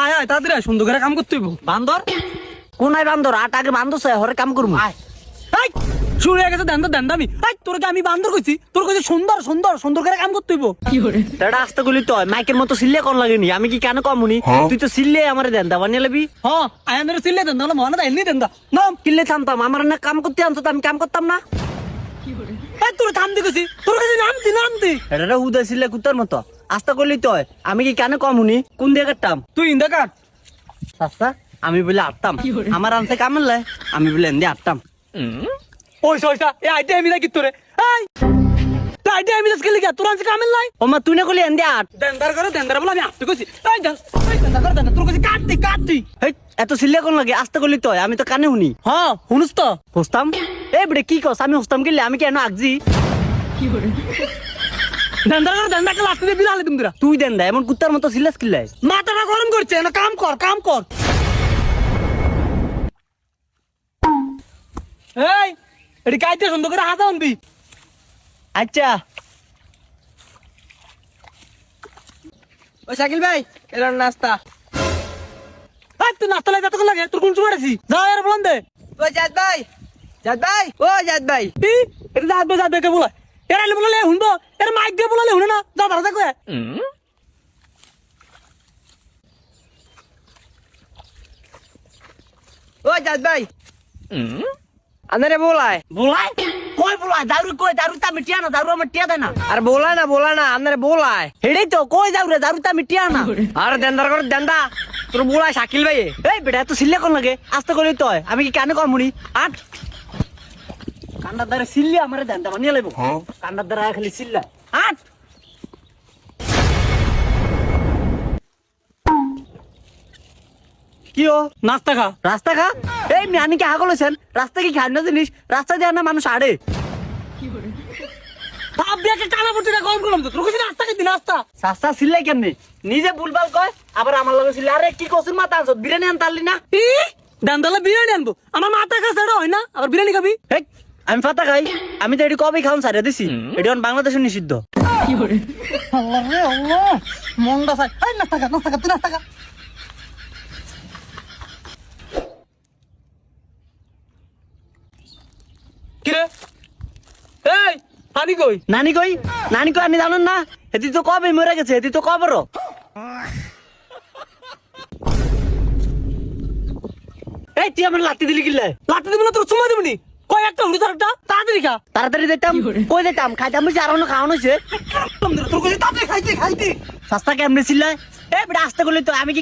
আয় আয় তাড়াতাড়ি আয়, সুন্দর করে কাম করতে হইব। বান্দর কোন আই বান্দর আট আগে বান্দর চাই হরে কাম করবো। এই শুরু হয়ে গেছে দেন্দামি। এই তোরকে আমি বান্দর কইছি, তোর কইছি সুন্দর সুন্দর সুন্দর করে কাম করতে হইব। এটা আসতে গলি তো মাইকের মতো সিল্লে কোন লাগেনি, আমি কি কেন কমুনি? তুই তো সিল্লে আমার দেন্দা বানিয়ে লাবি। হ্যাঁ আয়ানের সিলে দেন্দা হলো মনে এমনি দেন্দা নাম। কিল্লে থামতাম, আমার না কাম করতে আনতো তো আমি কাম করতাম না। এই তোর থাম দিছি, তোর কাছে নামতি। এটা উদয় সিল্লে কুত্তার মতো আসতে গলি তো আমি কি কেন কমুনি? কোন দিয়ে কাটতাম? তুই ইন্দা কাট। আচ্ছা আমি বলে আটতাম, আমার আনতে কামের লাই আমি বলে এনে আটতাম। ওইসা এই আইতে আমি নাকি তোরে। এই তুই আইতে আমি আজকে লিখা তোর আনছে কামের লাই। ও মা তুই না গলি এনে আট দেন্দার করে দেন্দার বলে আমি আটতে কইছি। এই দেন্দা করে দেন্দা তোর কাছে কাটতি। হেই, এত সিল্লে কোন লাগে? আসতে গলি তো আমি তো কানে শুনি। হ্যাঁ শুনুস তো। হোস্তাম এ বেড়ে কি কস? আমি হোস্তাম কিনলে আমি কেন আগজি? দেন্দার করে দেন্দাকে লাস্ট দিয়ে বিলালে তুমি তোরা। তুই দেন দা এমন কুত্তার মতো সিল্লাস কিল্লাই। মাথাটা গরম করছে না, কাম কর। এই এটি কাইতে সুন্দর করে হাতা আনবি। আচ্ছা ওই শাকিল ভাই এলার নাস্তা। এই তুই নাস্তা লাগে এতক্ষণ লাগে, তোর কোন সময় আছি? যা আর বলন দে। ও জাত ভাই ও জাত ভাই এটা যাবে কে বলা এরা বলালে শুনবো, এর মাইক দিয়ে বলালে শুনে না। যা দাঁড়া দেখো। ও জাত ভাই আনারে বলায় বলাই দারু তা মিটিয়া না, দারু আমার টিয়া দেয় না। আর বলা না আনারে বলায় হেডেই তো কই যাও রে, দারু তা মিটিয়া না। আর দেন্দার করে দেন্দা তোর বলায় শাকিল ভাই এই বেটা এত সিল্লে কোন লাগে? আসতে গলি তো আমি কি কেন কমুনি? আট কান্দার দ্বারা সিল্লি আমার দেন তা বানিয়ে লাইব। কান্দার দ্বারা খালি সিল্লা আট। কি ও নাস্তা খা। রাস্তা খা? এই মিয়ানি কি হাগল হয়েছেন? রাস্তা কি খান না জিনিস? রাস্তা দিয়ে না মানুষ আড়ে। বাপ দেখে কানা পড়ছে না, গরম করলাম তো। তোর কাছে নাস্তা খাইতি নাস্তা। রাস্তা সিল্লাই কেমনি? নিজে ভুলভাল কয় আবার আমার লগে সিল্লা। আরে কি কসুর মাথা আনছ? বিরিয়ানি আনতারলি না? দান্দালে বিরিয়ানি আনবো, আমার মাথা কাছে এটা হয় না, আবার বিরিয়ানি খাবি। হেই, আমি ফাতা খাই। আমি তো এটি কবে খাওয়ান সারিয়া দিছি। এটি বাংলাদেশে নিষিদ্ধ। আল্লাহ রে আল্লাহ, মনটা চাই। এই নাস্তা খা তুই নাস্তা খা। কিরে এই পানি কই? নানি কই আপনি জানেন না? এটি তো কবে মরে গেছে, এটি তো কবর। এই তুই আমার লাত্তি দিলি কিল্লে? লাঠি দিবি না, তোর চুমা দিবনি। কয় একটা হুড়ি তার একটা তাড়াতাড়ি খা। তাড়াতাড়ি যেতাম কই যেতাম খাইতাম বুঝছি, আর অন্য খাওয়ানো হয়েছে। তোর কাছে তাড়াতাড়ি খাইতে সস্তা কেমনে ছিল? এই বেটা আসতে গেলে তো আমি কি